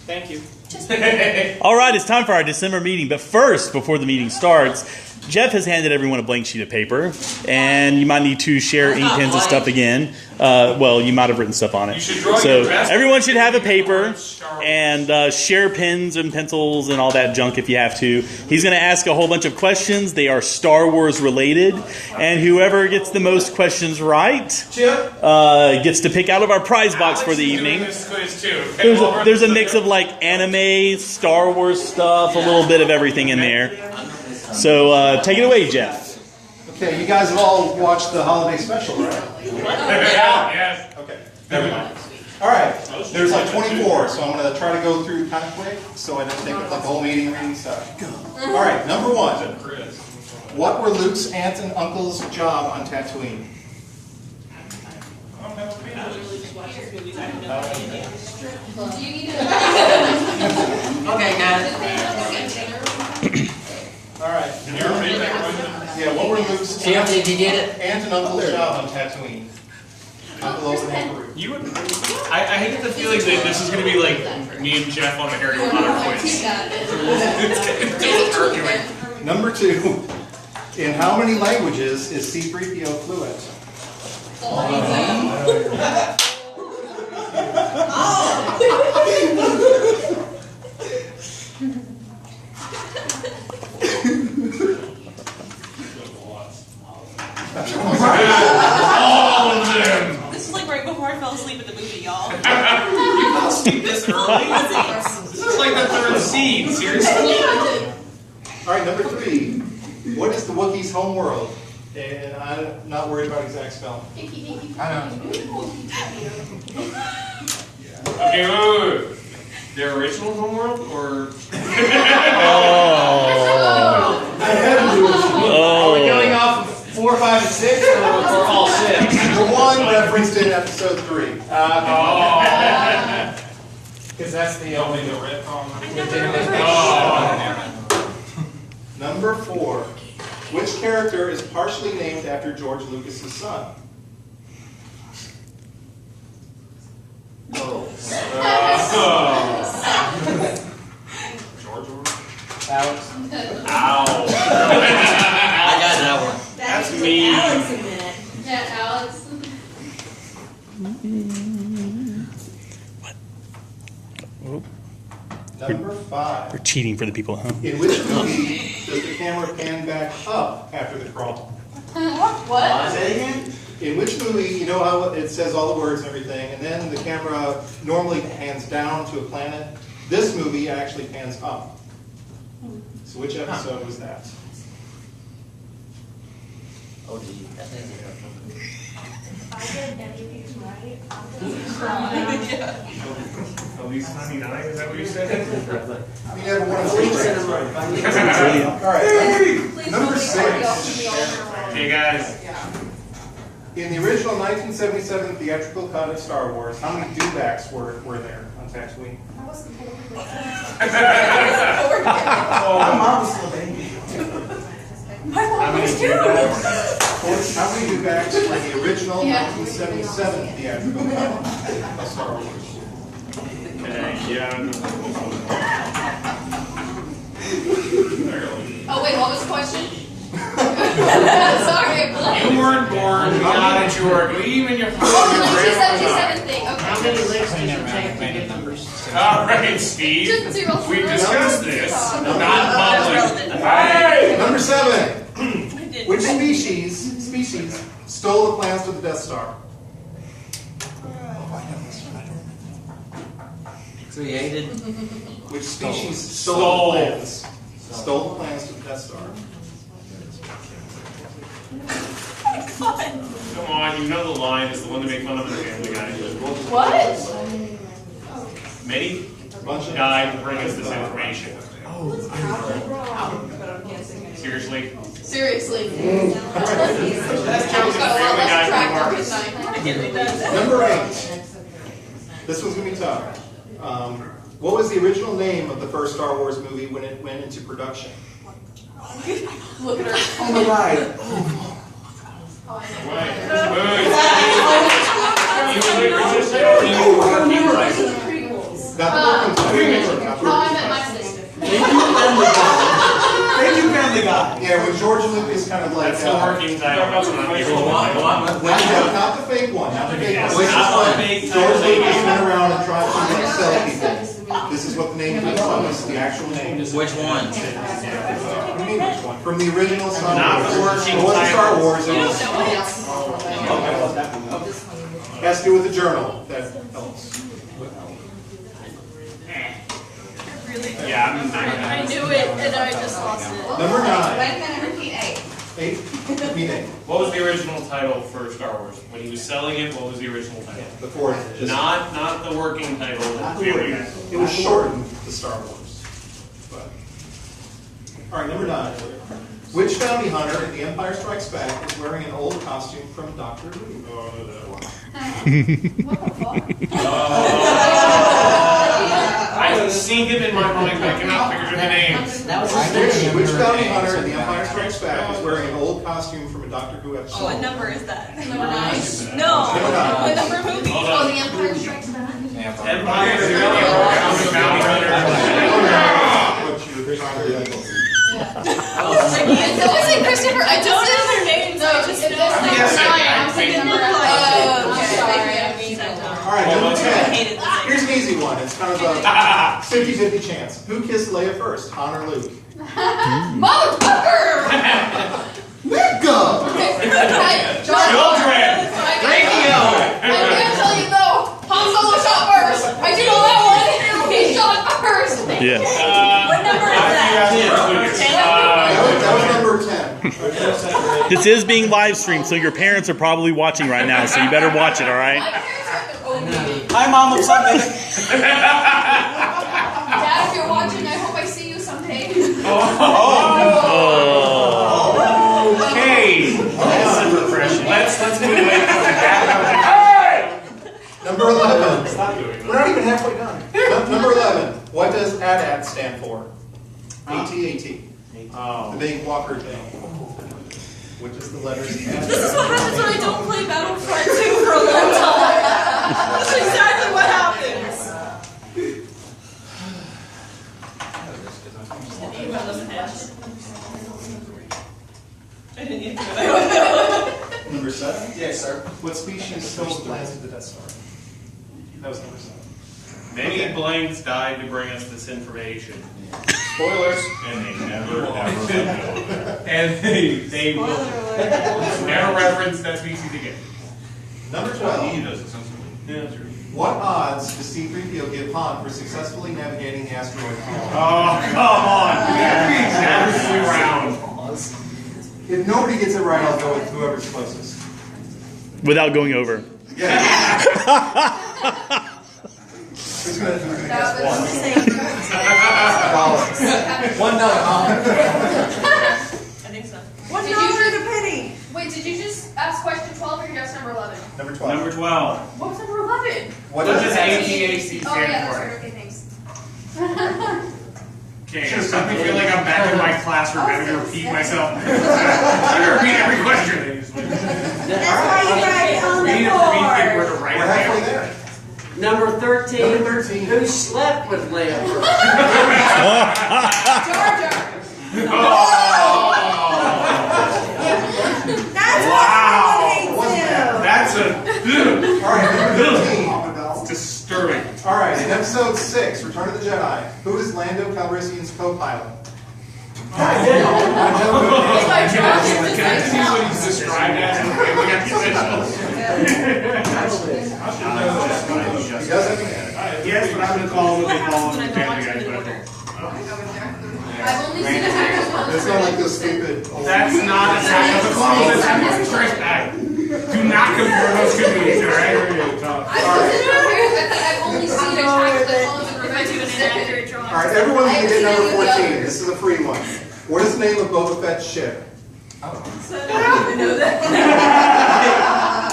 Thank you. All right, it's time for our December meeting. But first, before the meeting starts, Jeff has handed everyone a blank sheet of paper, and you might need to share ink pens and stuff again. Well, you might have written stuff on it. So everyone should have a paper and share pens and pencils and all that junk if you have to. He's going to ask a whole bunch of questions. They are Star Wars related, and whoever gets the most questions right gets to pick out of our prize box for the evening. There's a mix of like anime, Star Wars stuff, a little bit of everything in there. So take it away, Jeff. Okay, you guys have all watched the holiday special, right? Yes. Okay, never mind. All right, there's like 24, so I'm going to try to go through kind of quick, so I don't take up like the whole meeting reading stuff. All right, number 1. What were Luke's aunt and uncle's job on Tatooine? Okay, guys. All right. Yeah, what were Luke's Did you get it? aunt and uncle's job on Tatooine? Uncle Owen and Uncle Ruth. I hate the feeling that this is going to be like me and Jeff on the Harry Potter quiz. It's arguing. Number 2. In how many languages is C-3PO fluent? All of them. This is like right before I fell asleep in the movie, y'all. You fell asleep this early? This is like the 3rd scene. Seriously? All right, number 3. What is the Wookiees' home world? And I'm not worried about exact spelling. I know. Okay, wait. Their original homeworld, or? Are we going off of 4, 5, and 6, or all 6? Number 1 referenced in episode 3. Because that's the only the red Number 4. Which character is partially named after George Lucas's son? George? Alex. Ow. I got that one. That's mean. Alex a minute. Yeah, Alex. Number 5. We're cheating for the people at home. In which movie does the camera pan back up after the crawl? What? Say it again? In which movie, you know how it says all the words and everything, and then the camera normally pans down to a planet? This movie actually pans up. So which episode was that? Oh, gee. I think If I get any of these right, I'll At least 99, is that what you said? You never won a All right, number 6. Hey guys. In the original 1977 theatrical cut of Star Wars, how many dewbacks were there on Tatooine? My mom's still baby. How many dewbacks? How many dewbacks were in the original 1977 theatrical cut of Star Wars? Okay, yeah. Oh wait, what was the question? Sorry. You weren't born, not that you were. Even your Oh, the 1977 thing. How Okay. many licks did you take to get numbers? All right, Steve. Just 0. We discussed this. Not public. relevant. Hey! Number 7. did. Which species stole the plans to the Death Star? Created. Which species stole the plans? Stole the plans to the Death Star. Come on, you know the line is the one to make fun of the Family Guy. What? Many Bunch of died to bring us this information. Seriously? Seriously. That's Got a lot Family less Guy track remarks. tonight. Number 8. This one's going to be tough. What was the original name of the first Star Wars movie when it went into production? Look at her. On the right. Oh, I know. Wait. Got the book the working title? That's not the original title. Not the fake one, not the fake one. This is Not the what fake George title. Lucas went around and tried to sell people. This is what the name was. This is the actual name. Which one? What do you mean which one? From the original Star Wars. Not the working It wasn't Star title. Wars. It was. Has to do with the journal that helps. Yeah, I knew it, and I just lost it. Number 9. Wait a minute, repeat 8. 8. Mean 8. what was the original title for Star Wars? When he was selling it, what was the original title? Before it just. Not the working title. It was shortened to Star Wars. But. All right, number 9. Which bounty hunter in The Empire Strikes Back is wearing an old costume from Doctor Who? What the fuck? I can see him in my mind, but I cannot figure the names. That was his name. Which bounty hunter in The Empire Strikes Back is wearing an old costume from a Doctor Who episode? What number is that? Number 9. No. Number 9. What number movie? Hold Oh, on. The Empire Strikes Back. Empire is bounty hunter. It wasn't Christopher. I don't know their names. No, I just just it know was them. number 9. I'm thinking number 11. Oh, sorry. All right, number 10. Hated this. Here's an easy one. It's kind of a 50-50 chance. Who kissed Leia first, Han or Luke? Motherfucker! Nigga! Children! Radio! I can't tell you though. Han Solo shot first. I do know that one. He shot first. Yes. What number is that? That was number 10. This is being live streamed, so your parents are probably watching right now, so you better watch it, all right? My parents are the Hi, Mom, what's up, baby? Dad, if you're watching, I hope I see you someday. Okay. Let's move away from that. Number 11. We're not even halfway done. Number 11. What does AT-AT stand for? AT-AT. The big walker thing. Which is the letters This is what happens when I don't play Battlefront 2 for a long time. That's exactly what happens. I didn't even do it. Number 7. Yes, sir. What species stole the plans of the Death Star? That was number 7. Many blanks died to bring us this information. Spoilers. And they never, ever will. And they will never reference that species again. Number 12. does it yeah, that's true. What odds does C-3PO give Han for successfully navigating the asteroid field? Oh, come on. Exactly round. If nobody gets it right, I'll go with whoever's closest. Without going over. Yeah. Who's gonna guess one? $1. I think so. Did you just, wait, did you just ask question 12 or just number 11? Number 12. Number 12. What was number 11? What What does does AT-AT AT-AT Oh, stand yeah, that's for? right. Okay, thanks. Okay, it's starting to feel like I'm back in my classroom having to repeat myself. I'm gonna repeat every question. That's why you write on We the need to board. where to write We're it halfway down. there. Number 13. Number 13. Who slept with Leia first? Jar Jar. That's Wow. why everyone hates him. That's a All right, number 15. disturbing. All right, in episode 6, Return of the Jedi, who is Lando Calrissian's co-pilot? It's my Jar Jar. Can I just use what he's described as in the family He doesn't. Yes, but I'm gonna call him what they call him in family guys, but I don't. I've only seen it happen once. It's not like those stupid. That's not Attack of the Clones. That's Empire Strikes Back. Do not compare those two movies, alright? I wasn't prepared. I've only seen Attack of the Clones and If I Revenge do of an the Sith. inaccurate drawing. All right, everyone can get number 14. This is a free one. What is the name of Boba Fett's ship? So I don't even know that.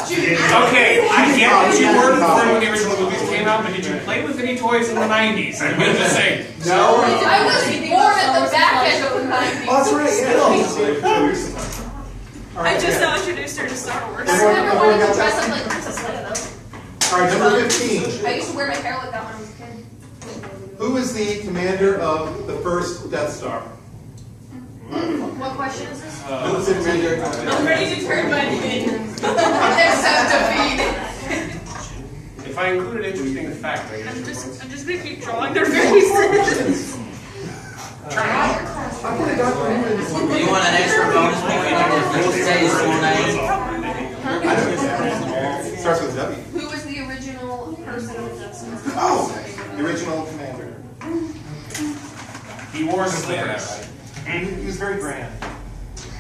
Okay, I get that you weren't born when the original movies came out, but did you play with any toys in the 90s? I'm gonna just say. No. I was born at the back end of the 90s. Oh, that's right. Yeah. All I right, just yeah. now introduced her to Star Wars. I remember wanting to dress up like Princess Leia though. All right, number 15. I used to wear my hair like that when I was a kid. Who is the commander of the first Death Star? What question is this? I'm ready to turn my head. Except defeat. If I include an interesting fact, I I'm just gonna keep drawing their faces. Do you want an extra bonus point if you say his full name? I know exactly. Starts with W. Who was the original person with us? Oh, the original commander. he wore slippers. He was very grand.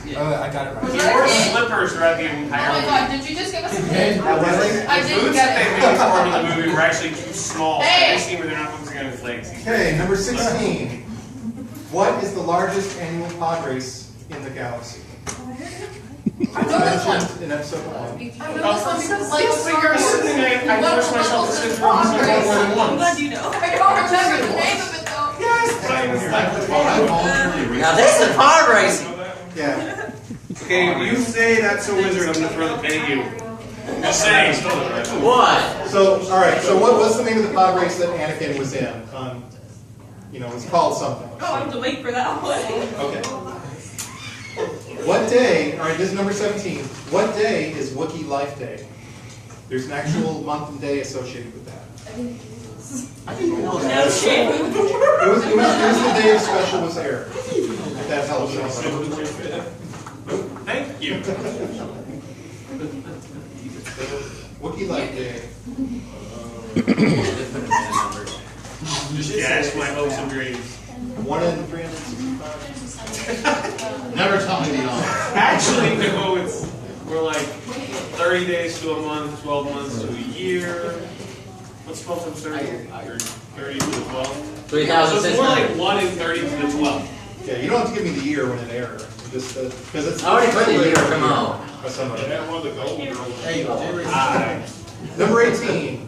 He wore slippers throughout the Oh entire my movie. god, did you just give us a hint? Was he? I The didn't boots that get they it. made for him in the movie were actually too small. So Hey! they see where they're not focusing on his legs. Okay, number 16. What is the largest annual pod race in the galaxy? I know this one. Mentioned in episode 1. I know this one because like Yes, but you're assuming I forced myself to sit through episode 1 more than I'm once. glad you know. I don't remember the name of it though. Now this is pod racing. Yeah. Okay, you say that's a wizard, I'm gonna throw the pen at you. Just saying. What? So, all right. So, what's the name of the pod race that Anakin was in? It's called something. Oh, I have to wait for that one. Okay. What day? All right. This is number 17. What day is Wookiee Life Day? There's an actual month and day associated with that. I didn't know No shit. It was the day of special was aired. If that helps. Thank you. Wookiee Life Day. Just dash my hopes and dreams. 1 in 365. Never tell me the answer. Actually, no, we're like 30 days to a month, 12 months to a year. What's 12 times 30? 30 to the 12. 3,600. So it's more like 1 in 30 to the 12. Yeah, you don't have to give me the year when it aired. Just because it's. I already put the year, come on. Or somebody. There you go. Number 18.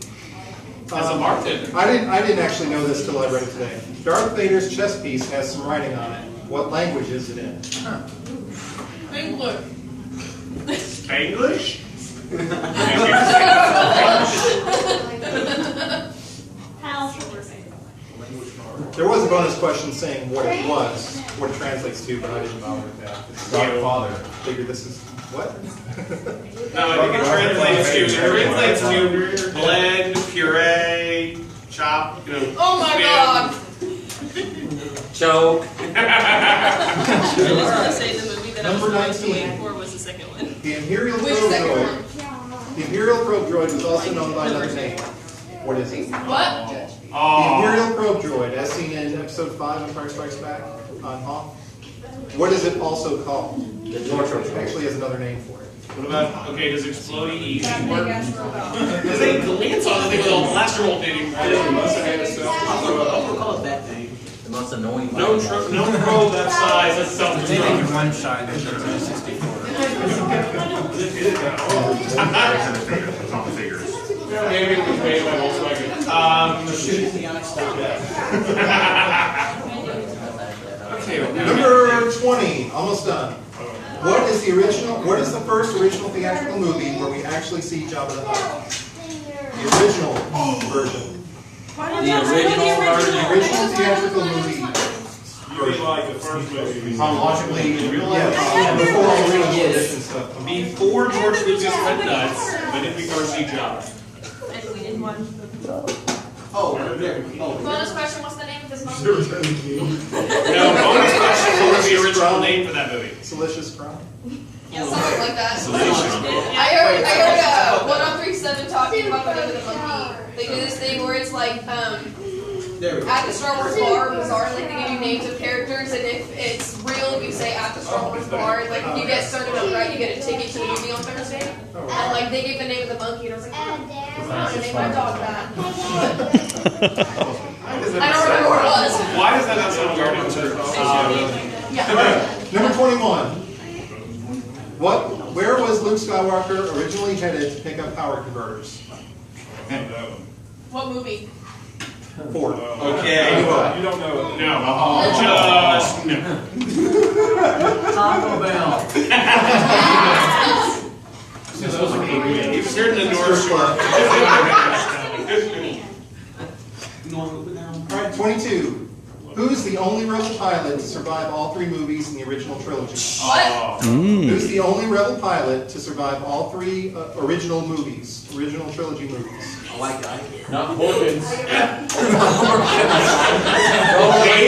As a bartender. I didn't actually know this till I read it today. Darth Vader's chess piece has some writing on it. What language is it in? English. English? There was a bonus question saying what it was, what it translates to, but I didn't bother with that. It's Godfather. Figured this is what? No, I think it translates to blend, puree, chop, Oh my god. Choke. I was gonna say the movie that I was Number supposed to 19. wait for was the second one. The Imperial Which Probe second Droid. one? The Imperial Probe Droid was also known by another name. What is it? What? The Oh, Imperial Probe Droid, as seen in Episode 5 of Empire Strikes Back on Hoth. What is it also called? It actually has another name for it. what about, okay, does exploding easy work? Because they glance on the thing with a blaster bolt hitting. I'm gonna call it that thing. The most annoying one. No probe that size, that's self-destruct. one shot and it's 64. It's on the figures. Maybe it was made by Volkswagen. Okay, Number 20, almost done. What is the first original theatrical movie where we actually see Jabba the Hutt? The original version. The original version. The original theatrical movie. Chronologically, Yeah, before all the real edition stuff. before George Lucas went nuts, when did we first see Jabba? And we did one. Bonus question, what's the name of this movie? No, bonus question, what was the original name for that movie? Salacious Crime. Yeah, something like that. Yeah. I heard 1037 talking about the name of the monkey. They do this thing where it's like, at the Star Wars bar, bizarre, like they give you names of characters, and if it's real, you say at the Star Wars bar, like if you get started up right, you get a ticket to the movie on Thursday. And like they gave the name of the monkey, and I was like, oh, I'm gonna name my dog that. I don't remember what it was. Why does that not sound weird? Yeah. Number 21. Where was Luke Skywalker originally headed to pick up power converters? What movie? 4. Okay. Anyway. you don't know it. No. Just no. Taco Bell. He was here in the North Shore. Alright, 22. Who's the only rebel pilot to survive all 3 movies in the original trilogy? Oh. Who's the only rebel pilot to survive all 3 original trilogy movies? I like that. Not Morgan's. Away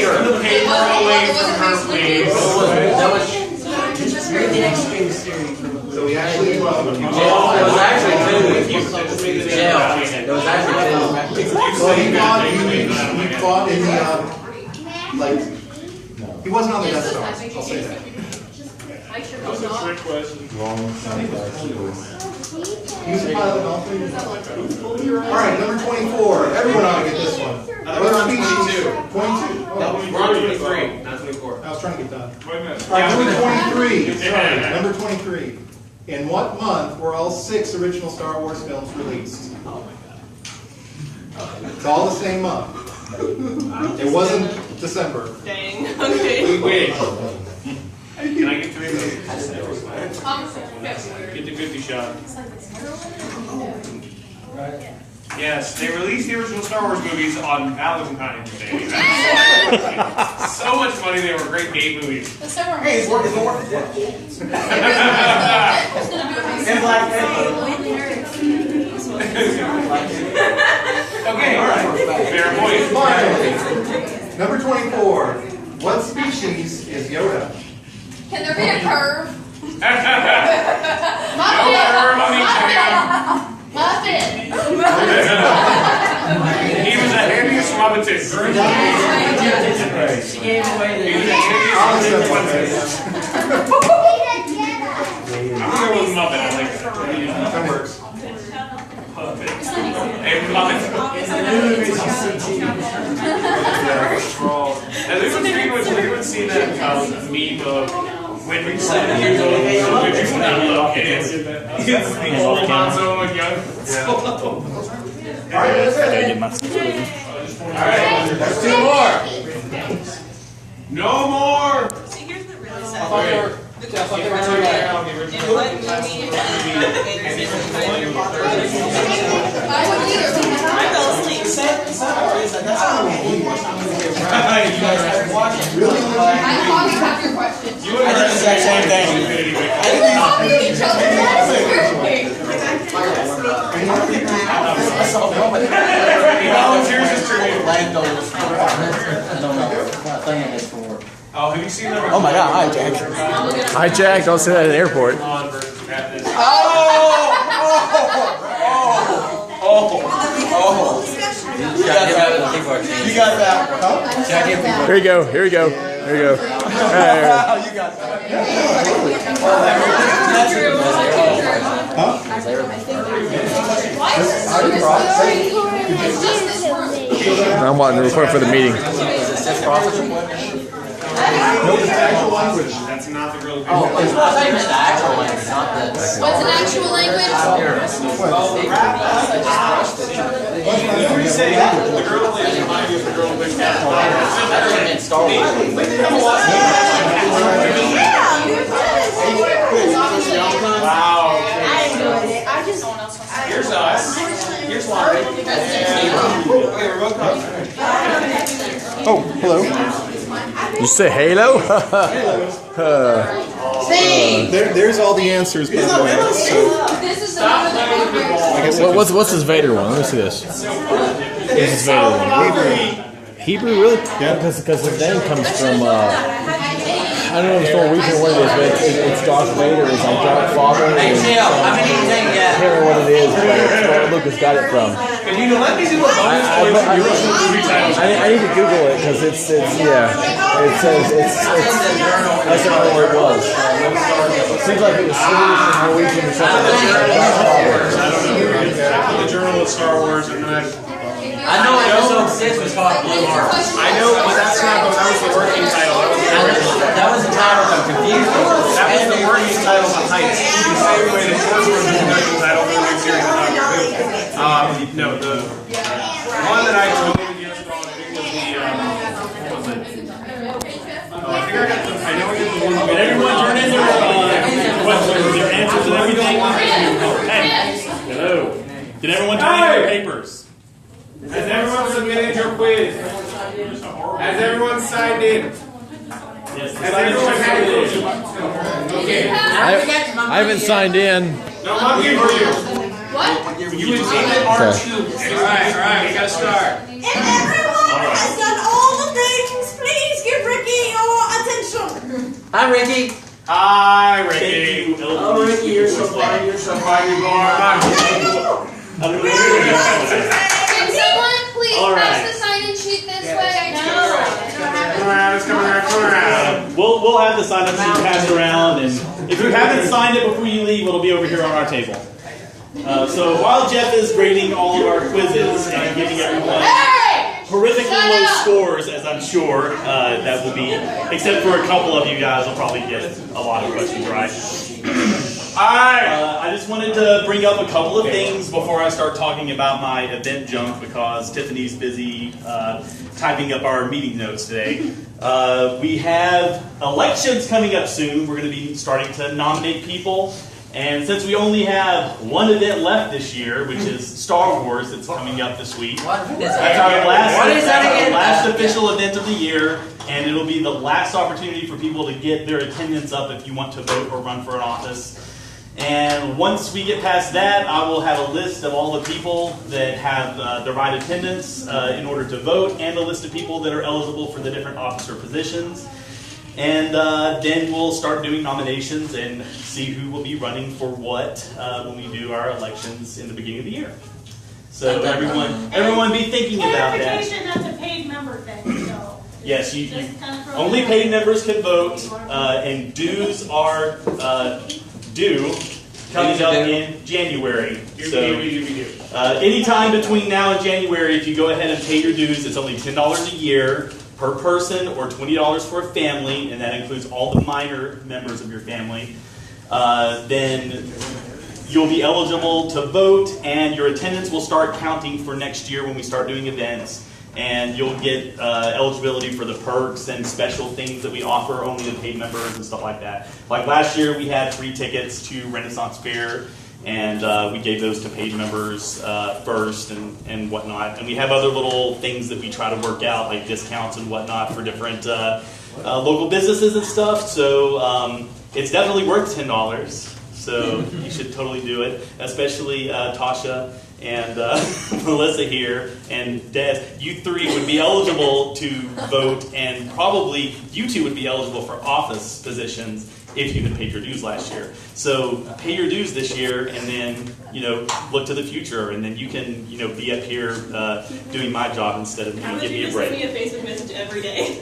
from the paper, away from her, please. That was So we actually It was actually 2. Jail. It was actually 2. Well, he fought in the he wasn't on the Death Star. I'll say that. That was a trick question. He was a pilot in all 3 movies. All right, number 24. Everyone ought to get this one. We're on 22. 22. We're on 23, not 24. I was trying to get done. Wait a minute. All right, number 23. Sorry, number 23. In what month were all 6 original Star Wars films released? Oh my god. It's all the same month. It wasn't December. Dang. Okay. Wait. Can I get to it? Get the 50 shot. Yes, they released the original Star Wars movies on Valentine's Day. So much money, they were great date movies. Hey, it's working. And Black Panther. Okay, alright. Fair point. Finally, number 24. What species is Yoda? Can there be a curve? No curve on each hand. Muffin. He was the handiest Muppet. She gave away the. I'll accept one. I'm gonna go with Muppet. I like that. That works. Hey, Muppet. Has anyone seen that meme of when you're 7 years old, would you want to love kids? It's old Hanzo and young. Alright, that's Gotta it. get my stuff. Alright, there's 2 more. No more. See, here's the really I sad thought they part. were- The I thought they were question turning is, around the in original. what movie I wouldn't either. I fell asleep. I'm talking about your questions. You would have heard the same thing. Talking to each other. That's weird. He volunteers his tribute. Oh, have you seen that? Oh my god, hi Jack. Hi, Jack. Don't say that at the airport. You got that. Here you go. Here you go. Here you go. You got I'm wanting to report for the meeting. That's not the real. Oh, it's not the actual language, not the. What's an actual language? You say the girl that reminds you of the girl with the cat. In Star Wars. Wow. I enjoyed it. I just. Here's us. Here's Laurie. Okay, we're both on. Oh, hello. You say Halo? There's all the answers, by the way. This is the one that What's this Vader one? Let me see this. This is Vader one. Hebrew, really? Yeah. Because his name comes from. I don't know if it's Norwegian or what it is, but it's Darth Vader. It's like Darth Father. Hey, Jill, how many do you think I can't remember what it is, but it's where Lucas got it from. Can you let me see what bonus points your movie titles? I need to Google it because it's yeah. It says it's I don't know where it was. It seems like it was Swedish or Norwegian or something. I don't know. The Journal of Star Wars, and then I know episode 6 was called Blue Heart. I know, but that's not the, that was the working title. That was the title I'm confused with. That was the working title of Heights. The same way the short version is the working title of the new series. No, the one that I totally guessed on, I think was the, what was it? Oh, I think I got the, I know I got the one. Did everyone turn in their questions, their answers and everything? Hey, hello. Did everyone turn in their papers? Has everyone submitted your quiz? Has everyone signed in? Yes, Has everyone had it? Okay. I haven't signed in. No, I'm here for you. What? You would take it R2. Alright, we gotta start. If everyone has done all the things, please give Ricky your attention. Hi, Ricky. Hi, Thank Ricky. you, Oh, Ricky, you're so funny. You're so funny. You are. Can someone please All right. pass the sign-in sheet this way? Come around, let's come around, come around. We'll have the sign up sheet passed around, and if you haven't signed it before you leave, it'll be over here on our table. So while Jeff is grading all of our quizzes and giving everyone horrifically low scores, as I'm sure that will be, except for a couple of you guys will probably get a lot of questions right. I just wanted to bring up a couple of things before I start talking about my event junk, because Tiffany's busy typing up our meeting notes today. We have elections coming up soon. We're going to be starting to nominate people. And since we only have one event left this year, which is Star Wars that's coming up this week, that's our last official event of the year, and it'll be the last opportunity for people to get their attendance up if you want to vote or run for an office. And once we get past that, I will have a list of all the people that have the right attendance in order to vote, and a list of people that are eligible for the different officer positions. And then we'll start doing nominations and see who will be running for what when we do our elections in the beginning of the year. So everyone be thinking about that. Clarification, that's a paid member thing, so. Yes, you only paid members can vote, and dues are due coming up in January. So anytime between now and January, if you go ahead and pay your dues, it's only $10 a year per person, or $20 for a family, and that includes all the minor members of your family. Then you'll be eligible to vote, and your attendance will start counting for next year when we start doing events. And you'll get eligibility for the perks and special things that we offer only to paid members and stuff like that. Like last year, we had free tickets to Renaissance Fair, and we gave those to paid members first and whatnot. And we have other little things that we try to work out, like discounts and whatnot for different local businesses and stuff. So it's definitely worth $10. So you should totally do it, especially Tasha and Melissa here and Des. You three would be eligible to vote, and probably you two would be eligible for office positions if you had paid your dues last year. So pay your dues this year, and then look to the future, and then you can be up here doing my job instead of giving me a break. Send me a Facebook message every day.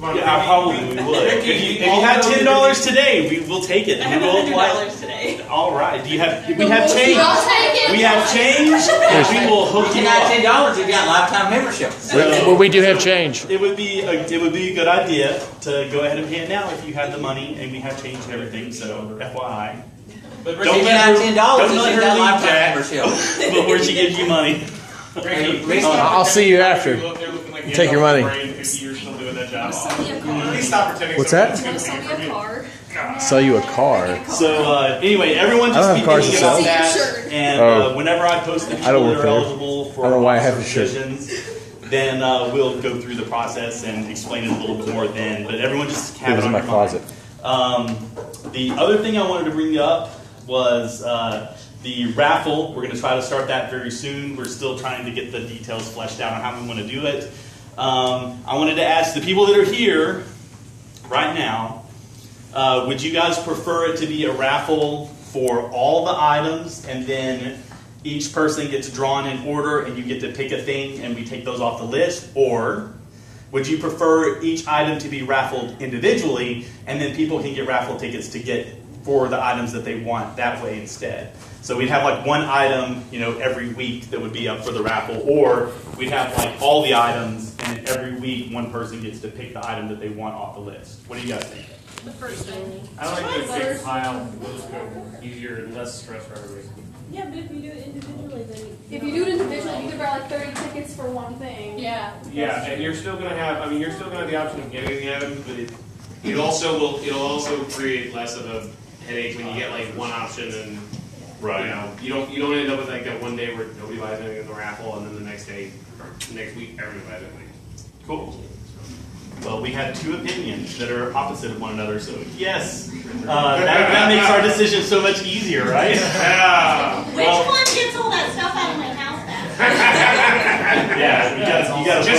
Yeah, I probably would. If you had $10 today, we will take it. I have $100 today. All right. We have change. I'll take it. We have change, and we will hook You you got up. $10, you got lifetime membership. Well, we do have change. It would be a good idea to go ahead and pay it now if you have the money, and we have change and everything. So FYI. But If you got $10, you got lifetime membership. Before she gives you money. I'll see you after. Take your money. Please stop pretending. What's that? Want to sell me a car? Sell you a car. So anyway, everyone I just don't be have cars thinking to about sell. that. And Oh. whenever I post the I people don't that work are there. eligible for I don't know why I have officer a shirt. positions, then we'll go through the process and explain it a little bit more then. But everyone just have It was it in on my your mind. closet. The other thing I wanted to bring up was the raffle. We're going to try to start that very soon. We're still trying to get the details fleshed out on how we want to do it. I wanted to ask the people that are here right now, would you guys prefer it to be a raffle for all the items, and then each person gets drawn in order and you get to pick a thing and we take those off the list? Or would you prefer each item to be raffled individually, and then people can get raffle tickets to get for the items that they want that way instead? So we'd have like one item, every week that would be up for the raffle, or we'd have like all the items, and then every week one person gets to pick the item that they want off the list. What do you guys think? The first thing. I like the big pile. Those go easier and less stress for everybody. Yeah, but if you do it individually, then. If you do it individually, you could buy like 30 tickets for one thing. Yeah. Yeah, and you're still gonna have. You're still gonna have the option of getting the items, but it'll also create less of a headache when you get like one option and. Right. You don't end up with like that one day where nobody buys anything in the raffle, and then the next day, or next week, everybody buys everything. Cool. Well, we have two opinions that are opposite of one another, so yes, that makes our decision so much easier, right? Yeah. Which one gets all that stuff out of my house back? Yeah, you got to.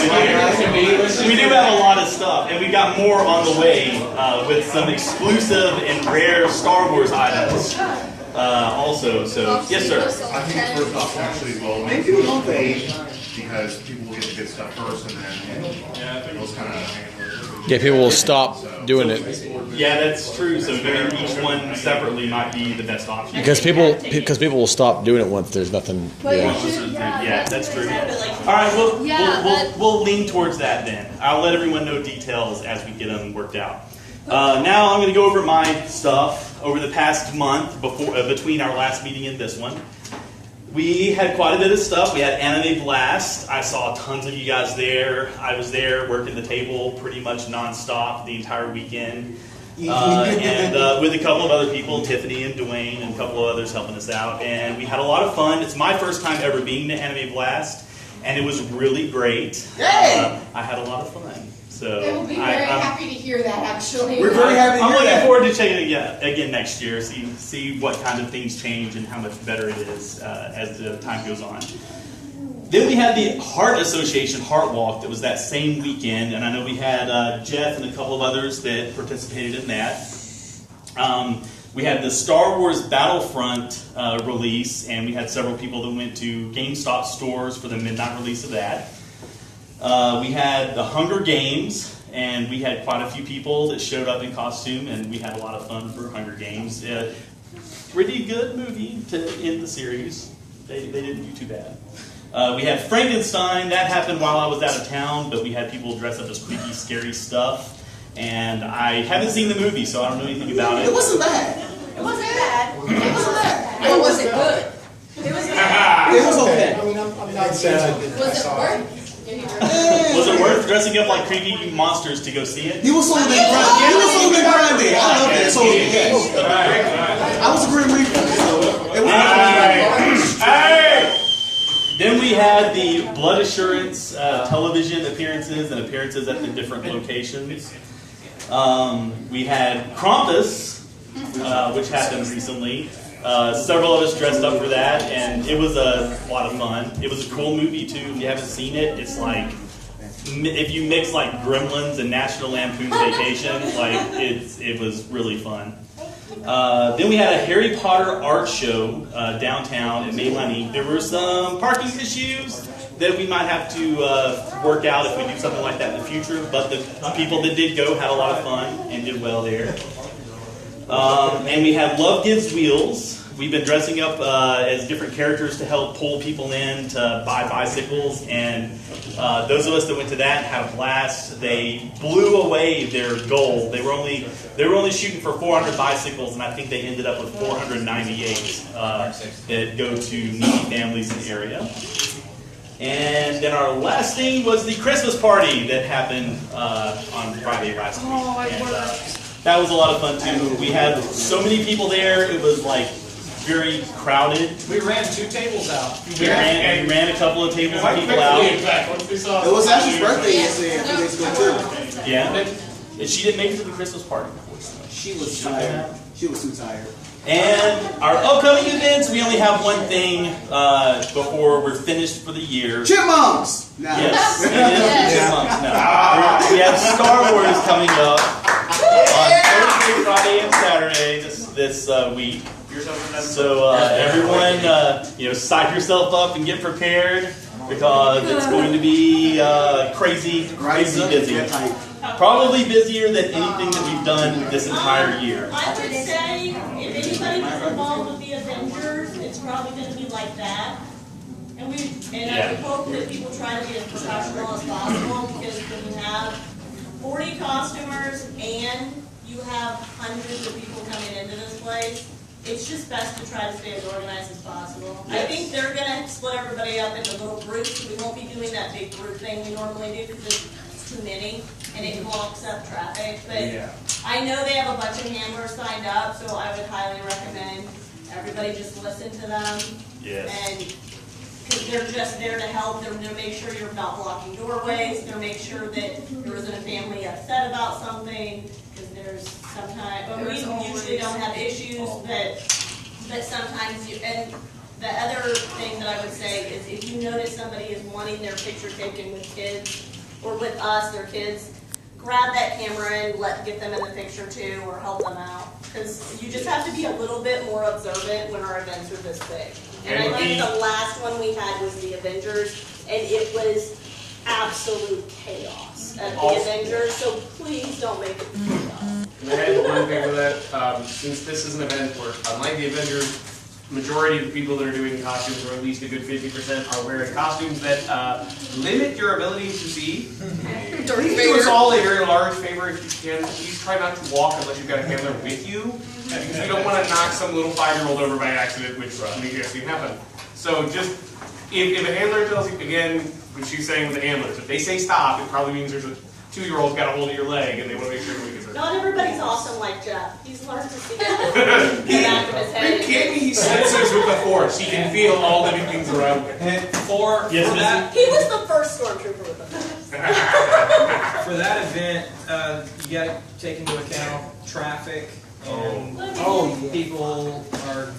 We do have a lot of stuff, and we got more on the way with some exclusive and rare Star Wars items. Also, so yes, sir. I think first off, actually, well, maybe we'll go because people will get the good stuff first, and then those kind of. Yeah, people will stop doing it Yeah, that's true. So doing each one separately might be the best option. because people will stop doing it once there's nothing. Yeah, that's true. All right, we'll lean towards that then. I'll let everyone know details as we get them worked out. Now I'm going to go over my stuff over the past month between our last meeting and this one. We had quite a bit of stuff. We had Anime Blast. I saw tons of you guys there. I was there working the table pretty much nonstop the entire weekend. And with a couple of other people, Tiffany and Dwayne and a couple of others helping us out. And we had a lot of fun. It's my first time ever being to Anime Blast, and it was really great. I had a lot of fun. So They will be very happy to hear that, actually. We're very happy to I'm hear looking that. forward to checking it again next year, see what kind of things change and how much better it is as the time goes on. Then we had the Heart Association Heart Walk that was that same weekend, and I know we had Jeff and a couple of others that participated in that. We had the Star Wars Battlefront release, and we had several people that went to GameStop stores for the midnight release of that. We had the Hunger Games, and we had quite a few people that showed up in costume, and we had a lot of fun for Hunger Games. Pretty good movie to end the series. They didn't do too bad. We had Frankenstein. That happened while I was out of town, but we had people dress up as creepy, scary stuff. And I haven't seen the movie, so I don't know anything about it. It wasn't bad. It wasn't bad. It wasn't bad. Or was it good? It was bad. It was okay. I mean, I'm not saying I didn't. Was it worth? Was it worth dressing up like creepy monsters to go see it? He was Sullivan Grande. He was Sullivan Grande. I love that. So yes. I was a Grim Reaper. So it was. Then we had the Blood Assurance television appearances and appearances at the different locations. We had Krampus, which happened recently. Several of us dressed up for that, and it was a lot of fun. It was a cool movie too. If you haven't seen it, it's like if you mix like Gremlins and National Lampoon's Vacation, like it was really fun. Then we had a Harry Potter art show downtown. It made money. There were some parking issues that we might have to work out if we do something like that in the future, but the people that did go had a lot of fun and did well there. And we had Love Gives Wheels. We've been dressing up as different characters to help pull people in to buy bicycles, and those of us that went to that had a blast. They blew away their goal. They were only shooting for 400 bicycles, and I think they ended up with 498 that go to needy families in the area. And then our last thing was the Christmas party that happened on Friday last week. Oh, I worked. That was a lot of fun too. We had so many people there. It was like very crowded. We ran 2 tables out. We ran a couple of tables of people out. It was Ashley's birthday yesterday, 2 days ago too. Yeah. And she didn't make it to the Christmas party. She was tired. She was too tired. And our upcoming events, we only have one thing before we're finished for the year. Chipmunks! No. Yes, it is Chipmunks now. We have Star Wars coming up on Thursday, Friday, and Saturday this week. So everyone, psych yourself up and get prepared because it's going to be crazy busy. Probably busier than anything that we've done this entire year. I would say if anybody was involved with the Avengers, it's probably going to be like that. And I would hope that people try to be as professional as possible, because when you have 40 costumers and you have hundreds of people coming into this place, it's just best to try to stay as organized as possible. Yes. I think they're going to split everybody up into little groups. We won't be doing that big group thing we normally do because it's too many and it clogs up traffic. But I know they have a bunch of handlers signed up, so I would highly recommend everybody just listen to them. Yes. And because they're just there to help. They're to make sure you're not blocking doorways. They're make sure that there isn't a family upset about something, because there's sometimes, but we usually don't have issues, but sometimes you, and the other thing that I would say is if you notice somebody is wanting their picture taken with kids, or with us, their kids, grab that camera and get them in the picture too, or help them out. Because you just have to be a little bit more observant when our events are this big. And I think the last one we had was the Avengers, and it was absolute chaos at the Avengers, so please don't make it chaos. And I had one thing with that, since this is an event where, unlike the Avengers, majority of the people that are doing costumes, or at least a good 50%, are wearing costumes that limit your ability to see. Please do us all a very large favor if you can. Please try not to walk unless you've got a handler with you, because you don't want to knock some little 5-year-old over by accident, which we have seen happen. So just, if a handler tells you, again, what she's saying with the handlers, if they say stop, it probably means there's a 2-year-old's got a hold of your leg and they want to make sure we can. Not everybody's awesome like Jeff. He's learned to see the back of his head. Are you kidding me? He senses with the Force. He can feel all living things around him. And for that, he was the first stormtrooper with the Force. For that event, you got to take into account traffic and people are.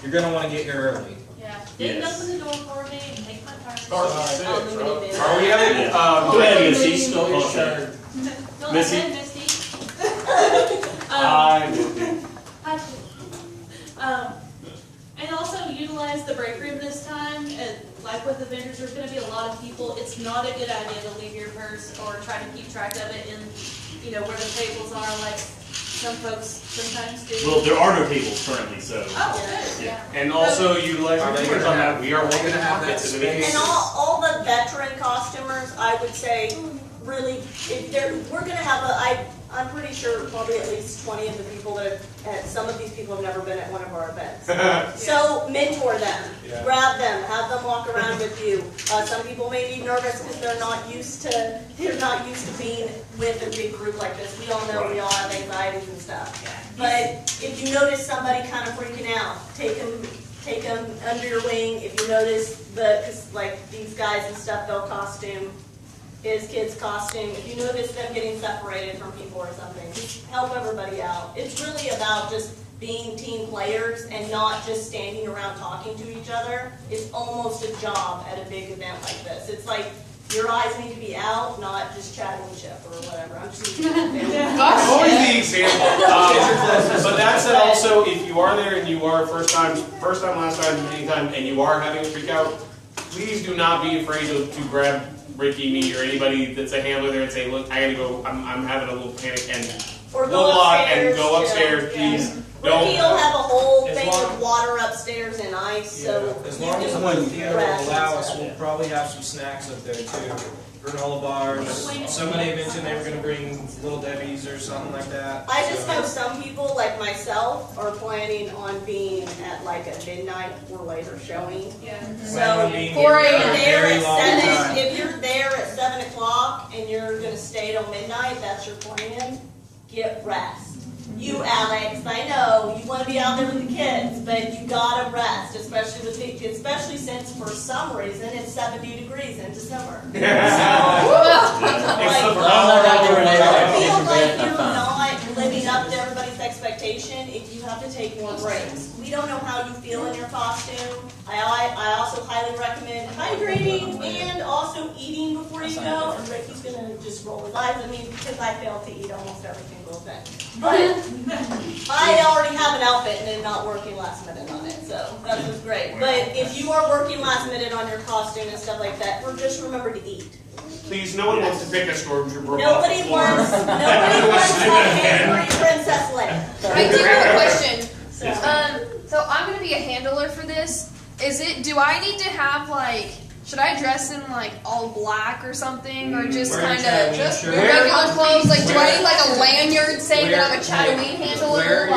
You're going to want to get here early. Yeah. Didn't open the door for me. Take my time. Are we having? Go ahead, Missy. Go Missy. ahead, Misty. And also utilize the break room this time. And like with the vendors, there's going to be a lot of people. It's not a good idea to leave your purse or try to keep track of it in, where the tables are. Like some folks sometimes do. Well, there are no tables currently, so. Oh, good. Yeah. And also utilize our fingers on that. We are going to have that space. And all the veteran costumers, I would say, really, we're going to have I'm pretty sure probably at least 20 of the people some of these people have never been at one of our events. So mentor them, grab them, have them walk around with you. Some people may be nervous because they're not used to being with a big group like this. We all know we all have anxieties and stuff. But if you notice somebody kind of freaking out, take them under your wing. If you notice because like these guys and stuff, they'll costume. His kid's costume, if you notice them getting separated from people or something, just help everybody out. It's really about just being team players and not just standing around talking to each other. It's almost a job at a big event like this. It's like your eyes need to be out, not just chatting with Chip or whatever. I'm just always the example. But that said, also, if you are there and you are first time, last time, anytime, and you are having a freak out, please do not be afraid to grab Ricky, me, or anybody that's a handler there and say, look, I gotta go, I'm having a little panic, and or go upstairs, please. Ricky will have a whole thing of water upstairs and ice, so as long as the theater will allow us, we'll probably have some snacks up there too. Granola bars. Somebody mentioned they were going to bring Little Debbie's or something like that. I just know some people, like myself, are planning on being at like a midnight or later showing. Yeah. So if you're there at 7 o'clock and you're going to stay till midnight, that's your plan. Get rest. You, Alex, I know you want to be out there with the kids, but you gotta rest, especially since for some reason it's 70 degrees in December. So, feel like you're not living up to everybody's expectation if you have to take more breaks. We don't know how you feel in your costume. I also highly recommend hydrating and also eating before you go. And Ricky's gonna just roll his eyes at me because I fail to eat almost every single thing. But I already have an outfit and it's not working last minute on it, so that was great. But if you are working last minute on your costume and stuff like that, just remember to eat. Please, no one wants to pick a stormtrooper. Nobody wants to have Princess Leia. I do have a question. So I'm gonna be a handler for this. Do I need to have should I dress in all black or something, or just kind of regular clothes? Do I need a lanyard saying that I'm a Chattooine handler?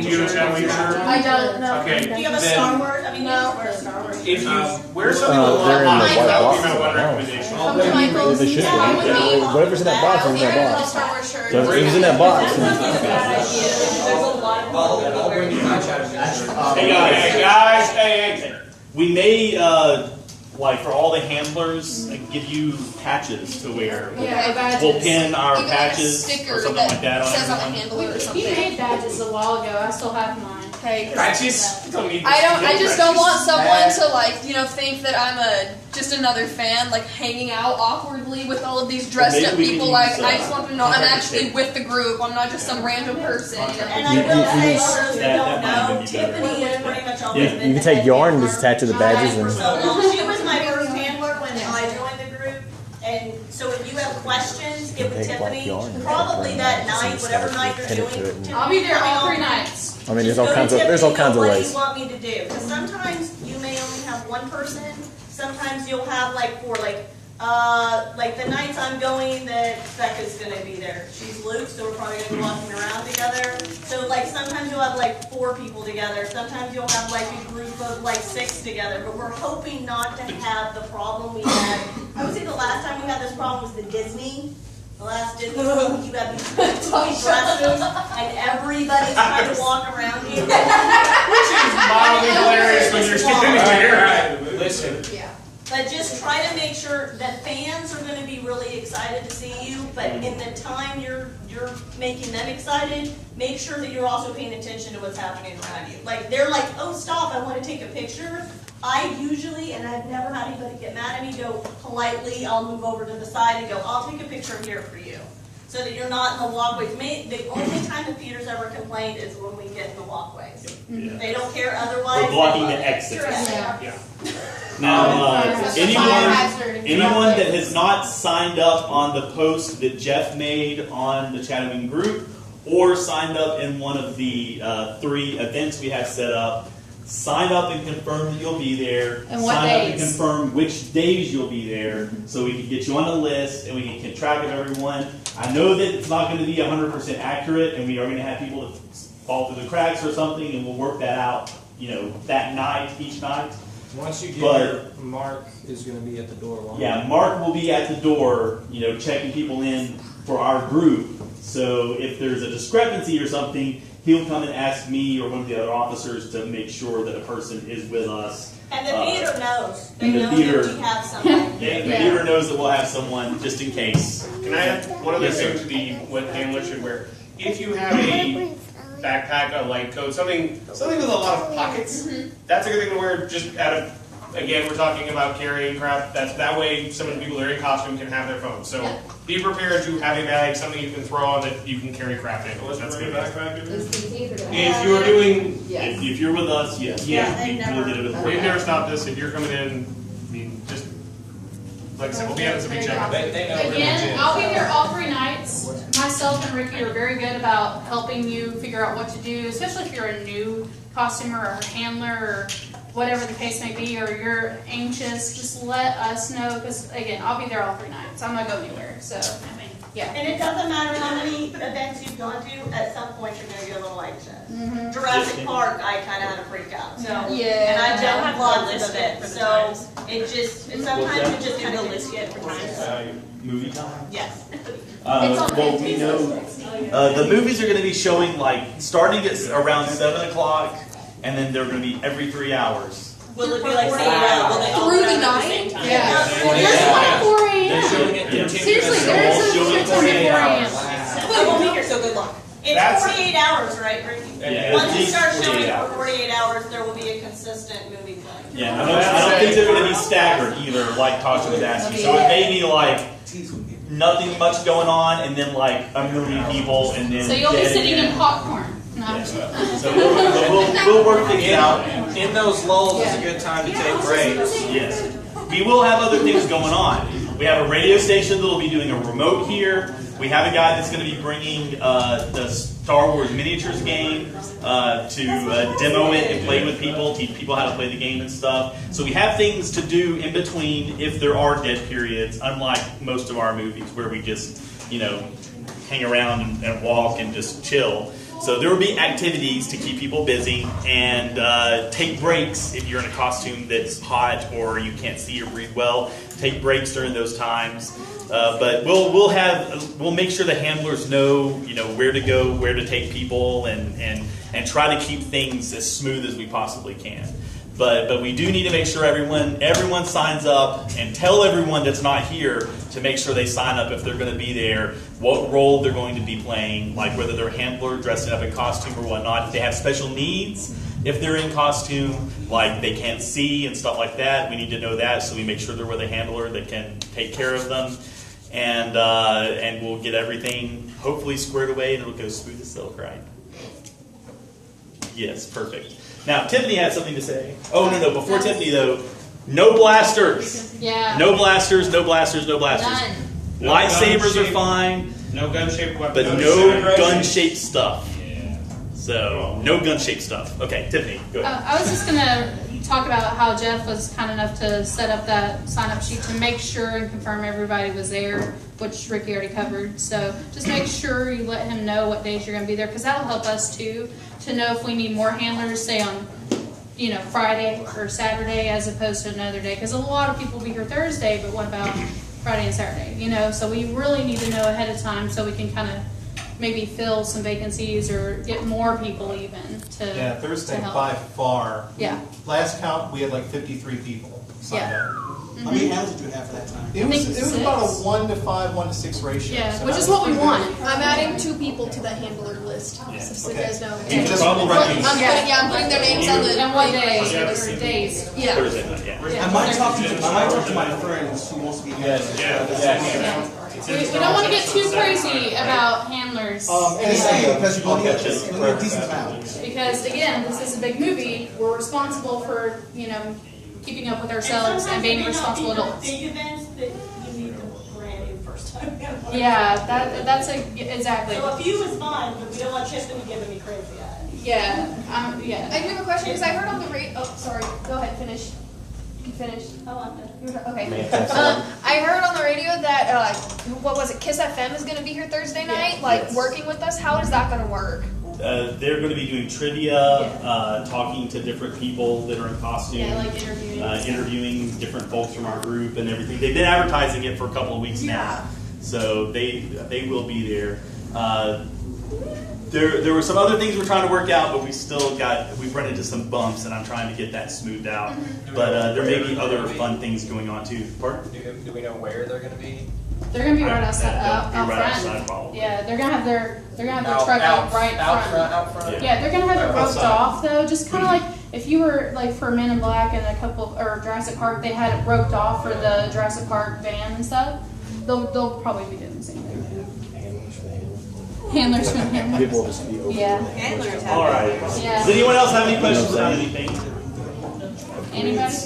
Do you have a Chattooine shirt? I don't know. Okay. Do you have a Star Wars? I mean, no. Wear a Star Wars. If you wear something a little they're in the white box. one recommendation. They should be. Whatever's in that box is in that box. Star Wars shirt. So if it was in that box. I'll bring you my Chattooine shirt. Hey guys, we may like for all the handlers, give you patches to wear. Yeah, badges. We'll pin our Even like a patches sticker or something like that on says on the everyone. handler or He something. made badges a while ago. I still have mine. Okay. Patches? Don't need I just don't want someone to like, think that I'm just another fan, like hanging out awkwardly with all of these dressed up people. Like, I just want them to know I'm actually with the group. I'm not just some random person. And I will say, for those that don't know, Tiffany has pretty much always been You can take yarn and just attach to the badges and. She was my first handler when I joined the group, and so if you have questions, get with Tiffany. Probably that night, whatever night you're doing. I'll be there all 3 nights. I mean, there's all kinds of ways. What do you want me to do? Because sometimes you may only have one person. Sometimes you'll have like 4. Like the nights I'm going, that Becca's gonna be there. She's Luke, so we're probably gonna be walking around together. So like sometimes you'll have like 4 people together. Sometimes you'll have like a group of like 6 together. But we're hoping not to have the problem we had. I would say the last time we had this problem was the Disney. The last Disney, you have these dresses, and everybody's trying to walk around you. Which is mildly hilarious when you're standing there. Listen. Yeah. But just try to make sure that fans are going to be really excited to see you, but in the time you're making them excited, make sure that you're also paying attention to what's happening around you. Like, they're like, oh, stop, I want to take a picture. I usually, and I've never had anybody get mad at me, go politely, I'll move over to the side and go, I'll take a picture here for you. So that you're not in the walkways. The only time that Peter's ever complained is when we get in the walkways. Yeah. They don't care otherwise. We're blocking the exits. Yeah. Now, anyone that has not signed up on the post that Jeff made on the Chattooine group, or signed up in one of the 3 events we have set up, sign up and confirm that you'll be there. And what sign days? up and confirm which days you'll be there, so we can get you on the list and we can keep track of everyone. I know that it's not going to be 100% accurate, and we are going to have people that fall through the cracks or something, and we'll work that out, that night, each night. Once you get here, Mark is going to be at the door. Yeah, Mark will be at the door, checking people in for our group. So if there's a discrepancy or something, he'll come and ask me or one of the other officers to make sure that a person is with us. And the theater knows. They and the know theater, that we have someone. Yeah, the theater knows that we'll have someone just in case. Can I add one other thing to what handler should wear? If you have a backpack, a light coat, something with a lot of pockets, that's a good thing to wear just out of, again, we're talking about carrying crap. That way some of the people that are in costume can have their phones. So be prepared to have a bag, something you can throw on that you can carry crap in. That's good. If you are doing, if you're with us, yes. We'll get it with we've never stopped this. If you're coming in, I mean, just like I said, we'll be having some big check. They know Again, I'll be here all 3 nights. Myself and Ricky are very good about helping you figure out what to do, especially if you're a new costumer or a handler or whatever the case may be, or you're anxious, just let us know, because again, I'll be there all 3 nights. I'm not going anywhere, so yeah. And it doesn't matter how many events you've gone to, at some point you're going to get a little anxious. Jurassic Park, I kind of had a freak out. So, and I've done lots of it. So sometimes it just kind of gets you for times. Movie time? Yes. Well, we know the movies are going to be showing starting at around 7 o'clock, and then they're going to be every 3 hours. Will it be like 48 hours? Will they all Through the come at night? same time? Yeah. They're showing it continuously. Seriously, there's a showing 4 a.m. I won't be here, so good luck. It's 48 hours, right, Ricky? Yeah, Once at you least start 48 showing hours. for 48 hours, there will be a consistent movie play. Yeah, I don't think they're going to be staggered either, like Tasha was asking. So it may be nothing much going on, and then a million people, and then. So you'll be sitting in popcorn. No. Yeah. So we'll work things out. In those lulls, it's a good time to take breaks. Yes. We will have other things going on. We have a radio station that will be doing a remote here. We have a guy that's going to be bringing the Star Wars miniatures game to demo it and play with people, teach people how to play the game and stuff. So we have things to do in between if there are dead periods, unlike most of our movies where we just, hang around and walk and just chill. So there will be activities to keep people busy and take breaks if you're in a costume that's hot or you can't see or breathe well. Take breaks during those times. But we'll make sure the handlers know where to go, where to take people, and try to keep things as smooth as we possibly can. But we do need to make sure everyone signs up, and tell everyone that's not here to make sure they sign up if they're going to be there, what role they're going to be playing, like whether they're a handler dressing up in costume or whatnot. If they have special needs, if they're in costume, like they can't see and stuff like that, we need to know that, so we make sure they're with a handler that can take care of them. And we'll get everything hopefully squared away, and it'll go smooth as silk, right? Yes, perfect. Now, Tiffany had something to say. Oh, no, before Tiffany, though, no blasters. Yeah. No blasters, no blasters, no blasters. None. Lightsabers are fine, No gun-shaped weapons. but no gun-shaped stuff. So, no gun-shaped stuff. Okay, Tiffany, go ahead. I was just going to talk about how Jeff was kind enough to set up that sign-up sheet to make sure and confirm everybody was there, which Ricky already covered. So just make sure you let him know what days you're going to be there, because that'll help us too to know if we need more handlers, say on Friday or Saturday as opposed to another day, because a lot of people will be here Thursday, but what about Friday and Saturday? So we really need to know ahead of time so we can kind of maybe fill some vacancies or get more people even to Yeah, Thursday to help. by far. Yeah. Last count, we had like 53 people signed up. How many handlers did you have for that time? It was about a 1 to 5, 1 to 6 ratio. Yeah, so which that is was what we pretty want. good. I'm adding 2 people to the handler list, just so you guys know. You just I'm right. putting their names on the. And what days? Or days? Yeah. Thursday night, yeah. I might talk to my friends who wants to be handlers. We don't want to get too crazy about handlers. Anything, because you're going to get a decent amount. Because again, this is a big movie. We're responsible for, keeping up with ourselves and being responsible adults. Big events that you need to brand new first time. Yeah, exactly. So a few is fine, but we don't want Tiffany giving me crazy eyes. Yeah, I do have a question because I heard on the radio. Oh, sorry. Go ahead. Finish. You finished. Oh, I'm done. Okay. I heard on the radio that what was it? Kiss FM is going to be here Thursday night, working with us. How is that going to work? They're going to be doing trivia, talking to different people that are in costume. Yeah, like interviewing. Interviewing different folks from our group and everything. They've been advertising it for a couple of weeks now, so they will be there. There were some other things we're trying to work out, but we've run into some bumps, and I'm trying to get that smoothed out. But there may be other fun things going on too. Pardon? Do we know where they're going to be? They're gonna be right outside, out right front. outside, probably. Yeah, they're gonna have their truck out right out front. Out front. Yeah, they're gonna have it roped Outside. off though, just kind of like if you were like for Men in Black and or Jurassic Park, they had it roped off for the Jurassic Park van and stuff. They'll probably be doing the same thing. Handlers for him. People will just be over. Yeah. Handlers All right. Yeah. Does anyone else have any questions about anything? Anybody?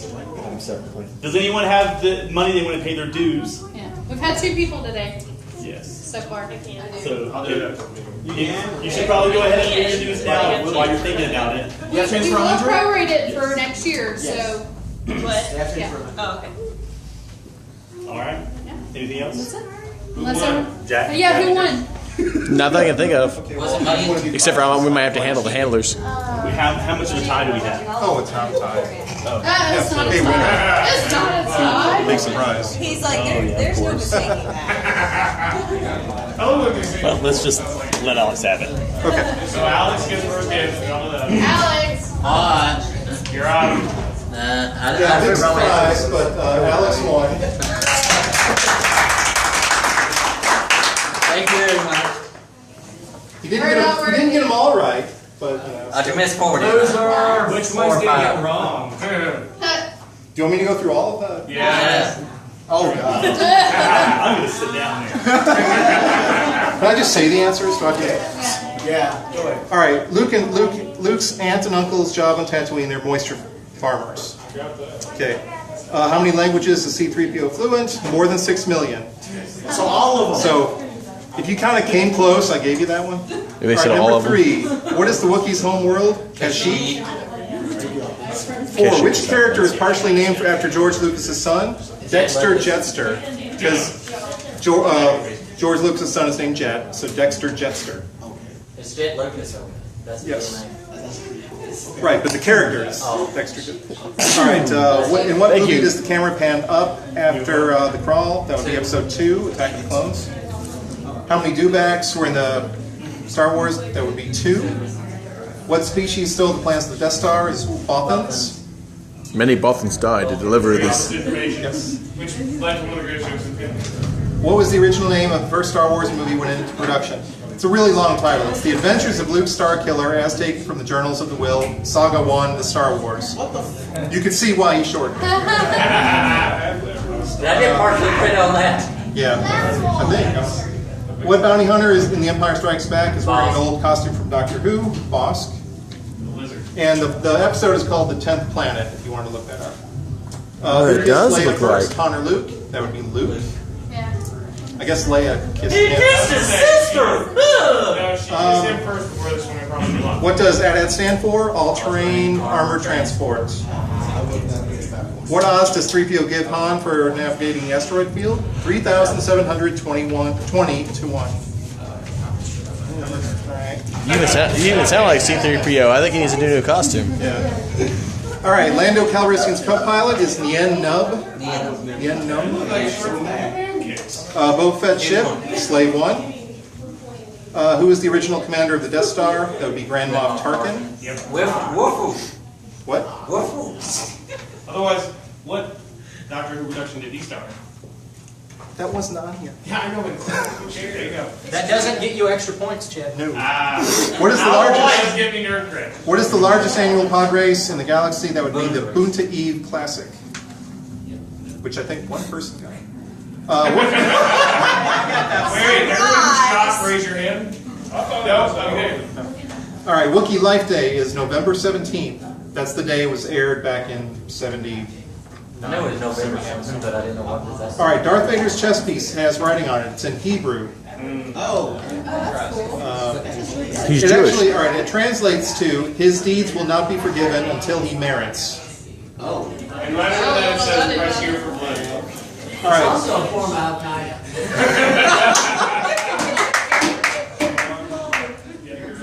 Does anyone have the money they want to pay their dues? Yeah. We've had 2 people today Yes. so far. So you should probably go ahead and pay your dues now while you're thinking about it. We will prorate it for next year, so. What? Yeah. Oh, okay. All right. Anything else? That's it. Unless Jack? yeah, who won? Not that I can think of. Was it me? Except for we might have to handle the handlers. How much of a tie do we have? Oh, it's half time. It's not a tie. It's not a tie. Big surprise. He's like, there's no mistaking that. Well, let's just let Alex have it. Okay. So Alex gets first dibs. Alex. You're on. Yeah, big surprise, but Alex won. Thank you very much. You didn't get them all right, but I just missed 40. Which ones did you get 5. wrong? do you want me to go through all of that? Yeah. Oh God. I'm going to sit down there. Can I just say the answers? Do I have to- Yeah, go ahead. All right, Luke's aunt and uncle's job on Tatooine, they're moisture farmers. Okay. How many languages is C-3PO fluent? More than 6 million. So all of them. So, if you kind of came close, I gave you that one. They All said right, all number of them. 3. What is the Wookiees' home world? Kashyyyk. 4. Which character is partially named after George Lucas' son? Dexter Jetster. Because George Lucas' son is named Jet, so Dexter Jetster. It's Jet Lucas. That's the Yes. name. Right, but the character is Dexter Jetster. All right, in what movie does the camera pan up after the crawl? That would be episode 2, Attack of the Clones. How many dewbacks were in the Star Wars? That would be 2. What species stole the plans of the Death Star is Bothans. Many Bothans died to deliver this. Which led to one of the greatest jokes in film. What was the original name of the first Star Wars movie when it went into production? It's a really long title. It's The Adventures of Luke Starkiller, as taken from the Journals of the Will, Saga 1, The Star Wars. You can see why he shortened it. Did I get partially credit on that? Yeah, I think. What bounty hunter is in The Empire Strikes Back is wearing an old costume from Doctor Who? Bosk. And the episode is called The 10th Planet, if you want to look that up. It does look first, like. Han or Luke? That would be Luke. Yeah. I guess Leia kissed He him. kissed his sister! No, she kissed him first before this one. I promise you. What does AT-AT stand for? All-Terrain Armored Transport. What odds does 3PO give Han for navigating the asteroid field? 3,720 to 1. Alright. You even sound like C-3PO. I think he needs a new costume. Yeah. Alright, Lando Calrissian's co-pilot is Nien Nunb. Nien Nunb. Boba Fett ship, Slave 1. Who is the original commander of the Death Star? That would be Grand Moff Tarkin. Wiffle. What? Wiffle. Otherwise, what Doctor Who production did he star in? That wasn't on here. Yeah, I know, but there you go. That doesn't get you extra points, Chad. No. What is the largest? Just give me nerd credit. What is the largest annual pod race in the galaxy? That would be the Boonta Eve Classic, which I think one person got. Wait, everyone stop, raise your hand. No, okay. All right, Wookiee Life Day is November 17th. That's the day it was aired back in 70. I know it was November something, but I didn't know what was that. All right, Darth Vader's chest piece has writing on it. It's in Hebrew. He's it Jewish. Actually, all right, it translates to "His deeds will not be forgiven until he merits." Oh. And right after that it says press here for blood. All right. It's also a form of Al-Qaeda.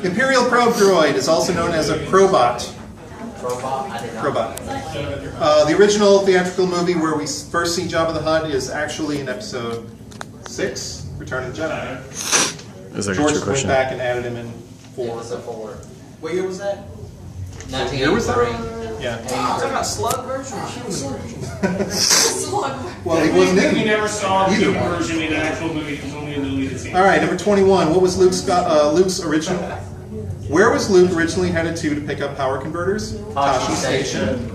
Imperial probe droid is also known as a probot. Probot. The original theatrical movie where we first see Jabba the Hutt is actually in episode 6, Return of the Jedi. That's like a George trick went question. back and added him in 4. What year was that? 1983. Yeah. Talking about slug version or human version? Well, he wasn't in. We never saw the version in the actual movie. It was only in the deleted scene. All right, number 21. What was Luke's original? Where was Luke originally headed to pick up power converters? Tashi Station.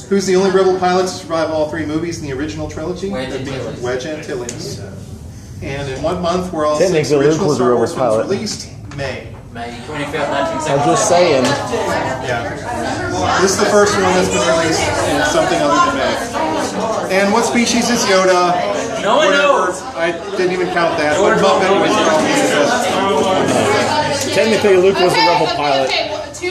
Who's the only rebel pilot to survive all 3 movies in the original trilogy? Wedge Antilles. And in what month were all 6 Technically, Luke original was a Star rebel Wars films pilot. released? May. May 25th, 1977. I'm just saying. Yeah. This is the first one that's been released in something other than May. And what species is Yoda? No one knows. I didn't even count that. But Muppet was probably the best. Technically, Luke was a rebel pilot.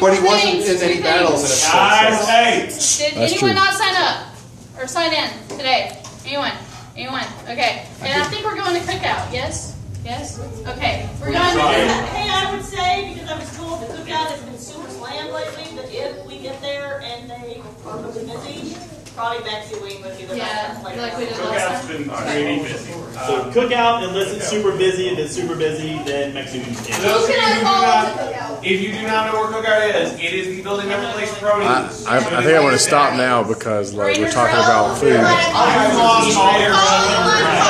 But he wasn't in any battles in it. Guys, hey! Did That's anyone true. not sign up or sign in today? Anyone? Anyone? Okay. And I think we're going to cookout. Yes? Yes? Okay. We're going to cookout. Hey, I would say, because I was told the cookout has been super slammed lately, that if we get there and they are really busy, probably Betsy Wing would be the Yeah, best. like we did last Cookout's time. been pretty busy. So cookout, unless it's super busy. If it's super busy, then Mexican For food. those of you who do not, if you do not know where Cookout is, it is the building that replaced Brody's. I think I want to stop now because like we're talking about food. I've lost all your